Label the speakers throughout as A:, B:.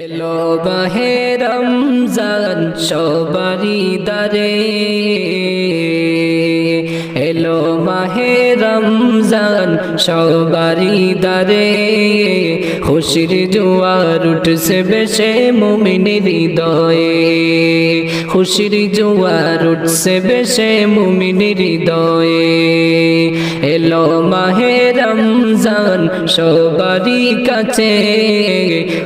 A: এলো মাহে রমজান সবারই দ্বারে, এলো মাহে রমজান সবারই দ্বারে, খুশির জোয়ার উঠছে বেশে মুমিনের হৃদয়ে, খুশির জোয়ার উঠছে বেশে মুমিনের হৃদয়ে। এলো মাহে রমজান সবারই কাছে,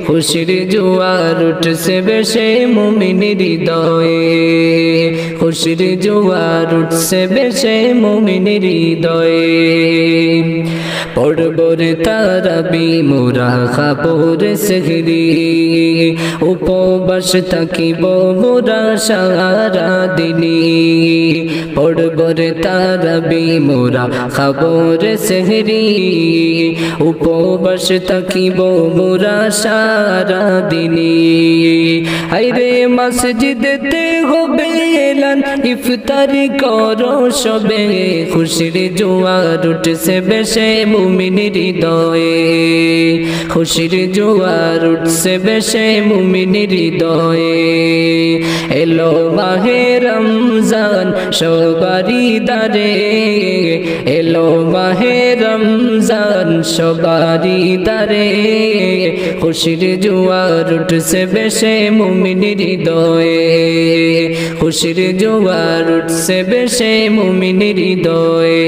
A: খুশির জোয়ার উঠছে বেশে মুমিনের হৃদয়ে, খুশির জোয়ার উঠছে বেশে মুমিনের হৃদয়ে। পড়বর তারাবি মোরা খাবর সেহরি, উপবাস থাকিব মোরা সারা দিনি। পড়বর তারাবি মোরা খাবর সেহরি, উপবাস থাকিব মোরা সারা দিনি। আইরে মসজিদেতে হবে এলান, ইফতার করো সবে, খুশির জোয়ার উঠছে বেশে মুমিনের হৃদয়ে, খুশির জোয়ার উঠছে বেশে মুমিনের হৃদয়ে। এলো মাহে রমজান সবারই দ্বারে, এলো মাহে রমজান সবারই দ্বারে, খুশির জোয়ার উঠছে বেশে মুমিনের হৃদয়ে, খুশির জোয়ার উঠছে বেশে মুমিনের হৃদয়ে।